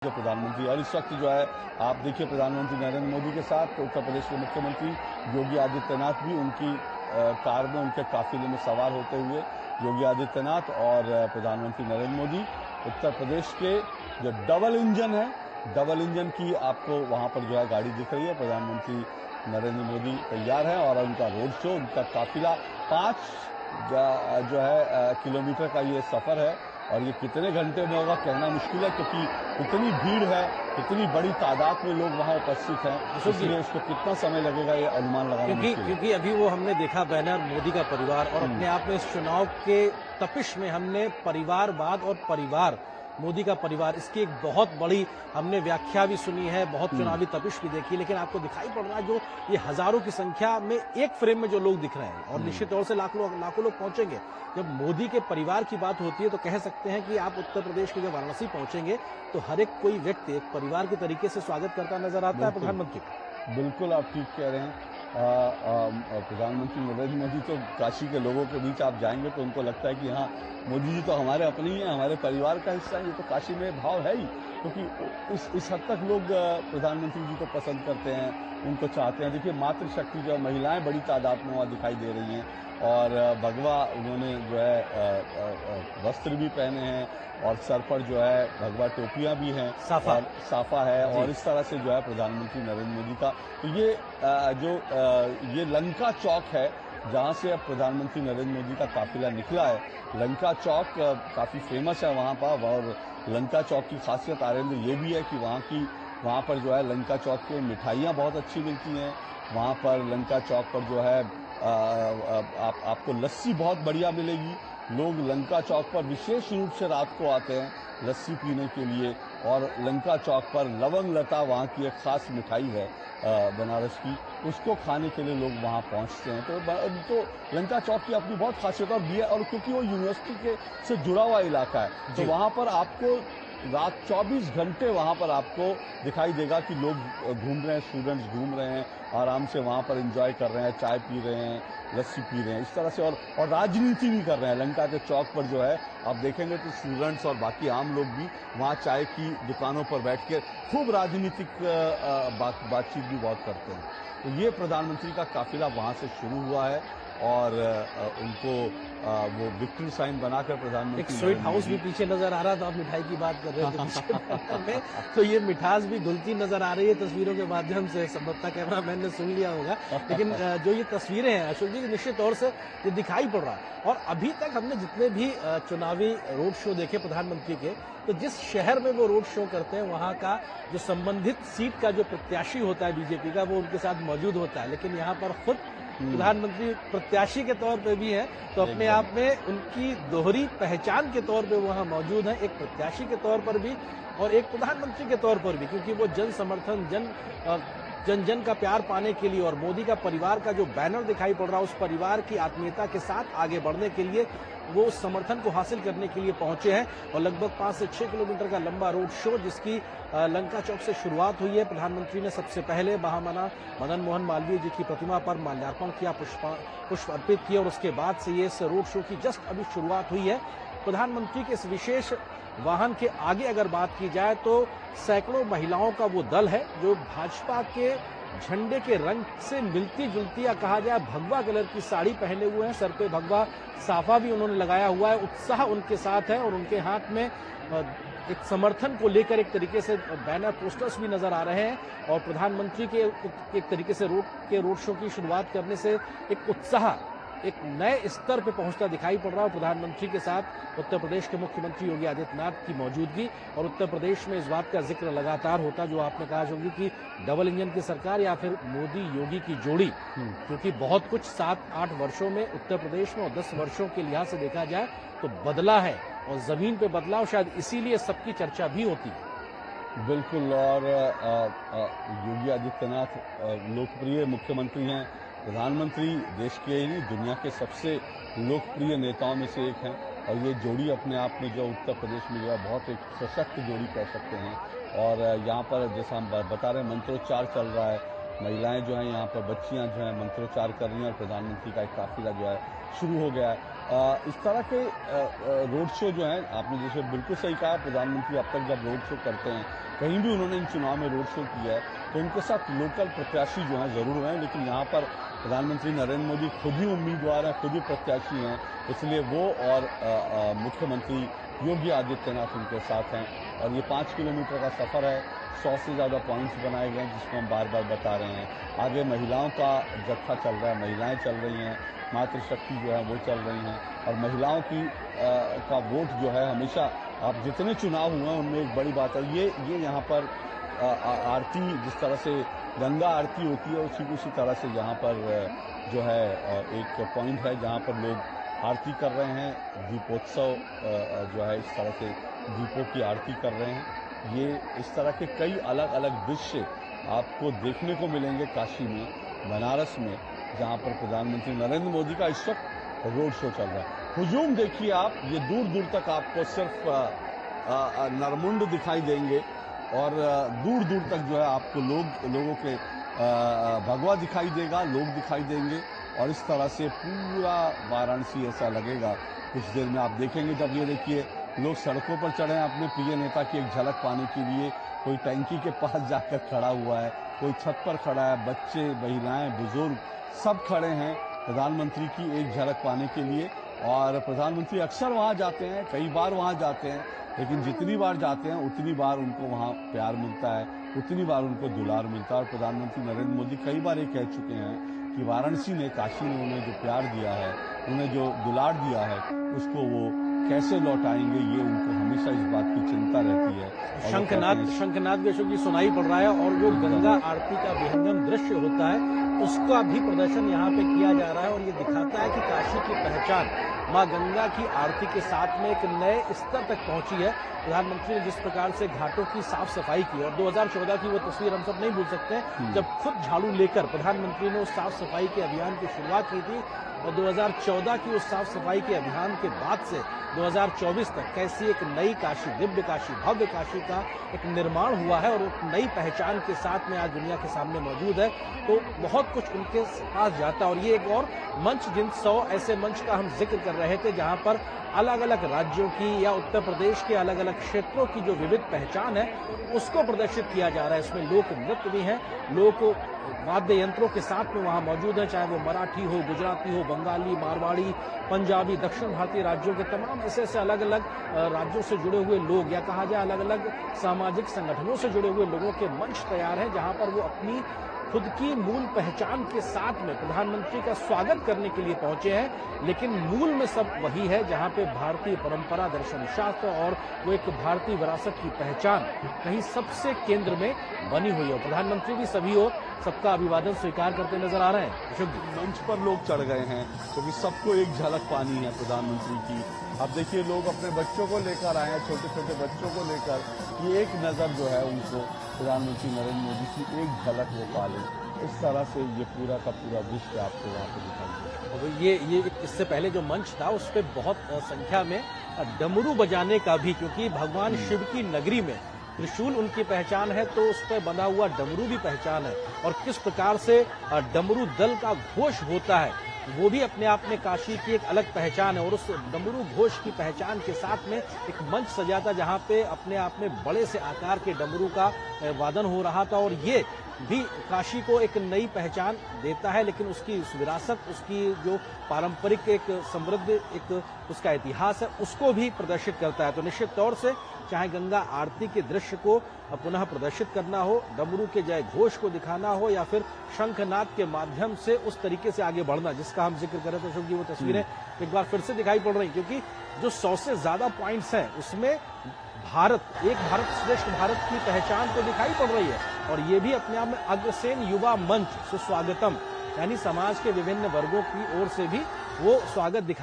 जो प्रधानमंत्री और इस वक्त जो है आप देखिए प्रधानमंत्री नरेंद्र मोदी के साथ उत्तर प्रदेश के मुख्यमंत्री योगी आदित्यनाथ भी उनकी कार में उनके काफिले में सवार होते हुए योगी आदित्यनाथ और प्रधानमंत्री नरेंद्र मोदी उत्तर प्रदेश के जो डबल इंजन की आपको वहां पर जो है गाड़ी दिख रही है। प्रधानमंत्री नरेंद्र मोदी तैयार है और उनका रोड शो, उनका काफिला 5 जो है किलोमीटर का ये सफर है और ये कितने घंटे में होगा कहना मुश्किल है, क्योंकि इतनी भीड़ है, इतनी बड़ी तादाद में लोग वहां उपस्थित हैं, इसलिए उसको कितना समय लगेगा ये अनुमान लगाना मुश्किल है। क्योंकि अभी वो हमने देखा बैनर मोदी का परिवार और अपने आप में इस चुनाव के तपिश में हमने परिवारवाद और परिवार मोदी का परिवार, इसकी एक बहुत बड़ी हमने व्याख्या भी सुनी है, बहुत चुनावी तपिश भी देखी, लेकिन आपको दिखाई पड़ रहा है जो ये हजारों की संख्या में एक फ्रेम में जो लोग दिख रहे हैं और निश्चित तौर से लाखों लोग पहुंचेंगे। जब मोदी के परिवार की बात होती है तो कह सकते हैं कि आप उत्तर प्रदेश के जब वाराणसी पहुंचेंगे तो हर एक कोई व्यक्ति एक परिवार के तरीके से स्वागत करता नजर आता है प्रधानमंत्री का। बिल्कुल आप ठीक कह रहे हैं। प्रधानमंत्री नरेंद्र मोदी तो काशी के लोगों के बीच आप जाएंगे तो उनको लगता है कि हाँ मोदी जी तो हमारे अपने ही हैं, हमारे परिवार का हिस्सा है। ये तो काशी में भाव है ही, क्योंकि इस हद तक लोग प्रधानमंत्री जी को पसंद करते हैं, उनको चाहते हैं। देखिए मातृशक्ति जो महिलाएं बड़ी तादाद में वहाँ दिखाई दे रही हैं और भगवा उन्होंने जो है वस्त्र भी पहने हैं और सर पर जो है भगवा टोपियां भी हैं, साफा है और इस तरह से जो है प्रधानमंत्री नरेंद्र मोदी का तो ये लंका चौक है जहां से अब प्रधानमंत्री नरेंद्र मोदी का काफिला निकला है। लंका चौक काफी फेमस है वहां पर और लंका चौक की खासियत आरेंद्र ये भी है कि वहां पर जो है लंका चौक की मिठाइयां बहुत अच्छी मिलती हैं। वहां पर लंका चौक पर जो है आपको लस्सी बहुत बढ़िया मिलेगी। लोग लंका चौक पर विशेष रूप से रात को आते हैं लस्सी पीने के लिए और लंका चौक पर लवंग लता वहाँ की एक खास मिठाई है बनारस की, उसको खाने के लिए लोग वहाँ पहुँचते हैं। तो लंका चौक की अपनी बहुत खासियत और क्योंकि वो यूनिवर्सिटी से जुड़ा हुआ इलाका है तो वहाँ पर आपको रात 24 घंटे वहाँ पर आपको दिखाई देगा कि लोग घूम रहे हैं, स्टूडेंट्स घूम रहे हैं, आराम से वहाँ पर एंजॉय कर रहे हैं, चाय पी रहे हैं, लस्सी पी रहे हैं, इस तरह से और राजनीति भी कर रहे हैं। लंका के चौक पर जो है आप देखेंगे तो स्टूडेंट्स और बाकी आम लोग भी वहाँ चाय की दुकानों पर बैठ के खूब राजनीतिक बातचीत भी बहुत करते हैं। तो ये प्रधानमंत्री का काफिला वहाँ से शुरू हुआ है और उनको वो विक्ट्री साइन बनाकर प्रधानमंत्री एक स्वीट हाउस भी पीछे नजर आ रहा था। आप मिठाई की बात कर रहे थे तो ये मिठास भी घुलती नजर आ रही है तस्वीरों के माध्यम से। संभवतः कैमरामैन ने सुन लिया होगा, लेकिन जो ये तस्वीरें हैं अशोक जी निश्चित तौर से ये दिखाई पड़ रहा है। और अभी तक हमने जितने भी चुनावी रोड शो देखे प्रधानमंत्री के, तो जिस शहर में वो रोड शो करते हैं वहां का जो संबंधित सीट का जो प्रत्याशी होता है बीजेपी का वो उनके साथ मौजूद होता है, लेकिन यहाँ पर खुद प्रधानमंत्री प्रत्याशी के तौर पे भी है तो अपने आप में उनकी दोहरी पहचान के तौर पे वहां मौजूद है, एक प्रत्याशी के तौर पर भी और एक प्रधानमंत्री के तौर पर भी, क्योंकि वो जन समर्थन जन का प्यार पाने के लिए और मोदी का परिवार का जो बैनर दिखाई पड़ रहा है उस परिवार की आत्मीयता के साथ आगे बढ़ने के लिए वो उस समर्थन को हासिल करने के लिए पहुंचे हैं। और लगभग 5 से 6 किलोमीटर का लंबा रोड शो जिसकी लंका चौक से शुरुआत हुई है। प्रधानमंत्री ने सबसे पहले महामना मदन मोहन मालवीय जी की प्रतिमा पर माल्यार्पण किया, पुष्प अर्पित किए और उसके बाद से ये इस रोड शो की जस्ट अभी शुरुआत हुई है। प्रधानमंत्री के इस विशेष वाहन के आगे अगर बात की जाए तो सैकड़ों महिलाओं का वो दल है जो भाजपा के झंडे के रंग से मिलती जुलती या कहा जाए भगवा कलर की साड़ी पहने हुए हैं, सर पे भगवा साफा भी उन्होंने लगाया हुआ है। उत्साह उनके साथ है और उनके हाथ में एक समर्थन को लेकर एक तरीके से बैनर पोस्टर्स भी नजर आ रहे हैं और प्रधानमंत्री के एक तरीके से रोड शो की शुरुआत करने से एक उत्साह एक नए स्तर पे पहुंचता दिखाई पड़ रहा है। प्रधानमंत्री के साथ उत्तर प्रदेश के मुख्यमंत्री योगी आदित्यनाथ की मौजूदगी और उत्तर प्रदेश में इस बात का जिक्र लगातार होता जो आपने कहा होगी कि डबल इंजन की सरकार या फिर मोदी योगी की जोड़ी, क्योंकि बहुत कुछ 7-8 वर्षों में उत्तर प्रदेश में और 10 वर्षों के लिहाज से देखा जाए तो बदला है और जमीन पे बदलाव शायद इसीलिए सबकी चर्चा भी होती है। बिल्कुल। और योगी आदित्यनाथ लोकप्रिय मुख्यमंत्री हैं, प्रधानमंत्री देश के ही नहीं दुनिया के सबसे लोकप्रिय नेताओं में से एक हैं और ये जोड़ी अपने आप में जो उत्तर प्रदेश में जो है बहुत एक सशक्त जोड़ी कह सकते हैं। और यहाँ पर जैसा हम बता रहे हैं मंत्रोच्चार चल रहा है, महिलाएं जो हैं यहाँ पर बच्चियां जो हैं मंत्रोच्चार कर रही हैं और प्रधानमंत्री का एक काफिला जो है शुरू हो गया है। इस तरह के रोड शो जो हैं, आपने जैसे बिल्कुल सही कहा, प्रधानमंत्री अब तक जब रोड शो करते हैं, कहीं भी उन्होंने इन चुनाव में रोड शो किया है, तो उनके साथ लोकल प्रत्याशी जो हैं जरूर हैं, लेकिन यहाँ पर प्रधानमंत्री नरेंद्र मोदी खुद ही उम्मीदवार हैं, खुद ही प्रत्याशी हैं, इसलिए वो और मुख्यमंत्री योगी आदित्यनाथ उनके साथ हैं। और ये 5 किलोमीटर का सफर है, 100 से ज़्यादा पॉइंट्स बनाए गए हैं, जिसको हम बार बार बता रहे हैं। आगे महिलाओं का जत्था चल रहा है, महिलाएं चल रही हैं, मातृशक्ति जो है वो चल रही हैं, और महिलाओं की का वोट जो है हमेशा, आप जितने चुनाव हुए हैं उनमें एक बड़ी बात है, ये यहाँ पर आरती, जिस तरह से गंगा आरती होती है, उसी तरह से यहाँ पर जो है एक पॉइंट है जहाँ पर लोग आरती कर रहे हैं, दीपोत्सव जो है इस तरह से दीपों की आरती कर रहे हैं। ये इस तरह के कई अलग अलग दृश्य आपको देखने को मिलेंगे काशी में, बनारस में, जहां पर प्रधानमंत्री नरेंद्र मोदी का इस वक्त रोड शो चल रहा है। हुजूम देखिए आप, ये दूर दूर तक आपको सिर्फ नरमुंड दिखाई देंगे, और दूर दूर तक जो है आपको लोगों के भगवा दिखाई देगा, लोग दिखाई देंगे, और इस तरह से पूरा वाराणसी ऐसा लगेगा। कुछ देर में आप देखेंगे, जब ये देखिए लोग सड़कों पर चढ़े हैं अपने प्रिय नेता की एक झलक पाने के लिए, कोई टंकी के पास जाकर खड़ा हुआ है, कोई छत पर खड़ा है, बच्चे, महिलाएं, बुजुर्ग सब खड़े हैं प्रधानमंत्री की एक झलक पाने के लिए। और प्रधानमंत्री अक्सर वहां जाते हैं, कई बार वहां जाते हैं, लेकिन जितनी बार जाते हैं उतनी बार उनको वहां प्यार मिलता है, उतनी बार उनको दुलार मिलता है। और प्रधानमंत्री नरेंद्र मोदी कई बार ये कह चुके हैं कि वाराणसी ने, काशी ने उन्हें जो प्यार दिया है, उन्हें जो दुलार दिया है, उसको वो कैसे लौटाएंगे, ये उनको हमेशा इस बात की चिंता रहती है। शंखनाद भी अशोक जी सुनाई पड़ रहा है, और जो गंगा आरती का विहंगम दृश्य होता है उसका भी प्रदर्शन यहाँ पे किया जा रहा है, और ये दिखाता है कि काशी की पहचान मां गंगा की आरती के साथ में एक नए स्तर तक पहुंची है। प्रधानमंत्री ने जिस प्रकार से घाटों की साफ सफाई की, और 2014 की वो तस्वीर हम सब नहीं भूल सकते, जब खुद झाड़ू लेकर प्रधानमंत्री ने उस साफ सफाई के अभियान की शुरुआत की थी, और 2014 की उस साफ सफाई के अभियान के बाद से 2024 तक कैसी एक नई काशी, दिव्य काशी, भव्य काशी का एक निर्माण हुआ है, और एक नई पहचान के साथ में आज दुनिया के सामने मौजूद है। तो बहुत कुछ उनके पास जाता है, और ये एक और मंच, जिन 100 ऐसे मंच का हम जिक्र कर रहे थे जहां पर अलग अलग राज्यों की या उत्तर प्रदेश के अलग अलग क्षेत्रों की जो विविध पहचान है उसको प्रदर्शित किया जा रहा है। इसमें लोक नृत्य भी हैं, लोक वाद्य यंत्रों के साथ में वहां मौजूद है, चाहे वो मराठी हो, गुजराती हो, बंगाली, मारवाड़ी, पंजाबी, दक्षिण भारतीय राज्यों के तमाम ऐसे अलग अलग राज्यों से जुड़े हुए लोग, या कहा जाए अलग अलग सामाजिक संगठनों से जुड़े हुए लोगों के मंच तैयार हैं, जहां पर वो अपनी खुद की मूल पहचान के साथ में प्रधानमंत्री का स्वागत करने के लिए पहुंचे हैं। लेकिन मूल में सब वही है, जहां पे भारतीय परंपरा, दर्शन शास्त्र और वो एक भारतीय विरासत की पहचान कहीं सबसे केंद्र में बनी हुई है। प्रधानमंत्री भी सभी और सबका अभिवादन स्वीकार करते नजर आ रहे हैं। मंच पर लोग चढ़ गए हैं, क्योंकि सबको एक झलक पानी है प्रधानमंत्री की। अब देखिए, लोग अपने बच्चों को लेकर आए हैं, छोटे छोटे बच्चों को लेकर, ये एक नजर जो है उनको प्रधानमंत्री नरेंद्र मोदी की एक झलक वो पाले, इस तरह से ये पूरा का पूरा दृश्य आपको वहाँ पे दिखाई देगा। ये इससे पहले जो मंच था उस पर बहुत संख्या में डमरू बजाने का भी, क्योंकि भगवान शिव की नगरी में त्रिशूल उनकी पहचान है, तो उस पर बना हुआ डमरू भी पहचान है, और किस प्रकार से डमरू दल का घोष होता है वो भी अपने आप में काशी की एक अलग पहचान है। और उस डमरू घोष की पहचान के साथ में एक मंच सजा था, जहां पे अपने आप में बड़े से आकार के डमरू का वादन हो रहा था, और ये भी काशी को एक नई पहचान देता है। लेकिन उसकी उस विरासत, उसकी जो पारंपरिक एक समृद्ध एक उसका इतिहास है, उसको भी प्रदर्शित करता है। तो निश्चित तौर से चाहे गंगा आरती के दृश्य को पुनः प्रदर्शित करना हो, डमरू के जय घोष को दिखाना हो, या फिर शंखनाद के माध्यम से उस तरीके से आगे बढ़ना जिसका हम जिक्र कर रहे थे अशोक जी, वो तस्वीरें एक बार फिर से दिखाई पड़ रही, क्योंकि जो 100 से ज्यादा पॉइंट्स हैं उसमें भारत, एक भारत श्रेष्ठ भारत की पहचान तो दिखाई पड़ रही है, और ये भी अपने आप में अग्रसेन युवा मंच सुस्वागतम, यानी समाज के विभिन्न वर्गों की ओर से भी वो स्वागत दिखाई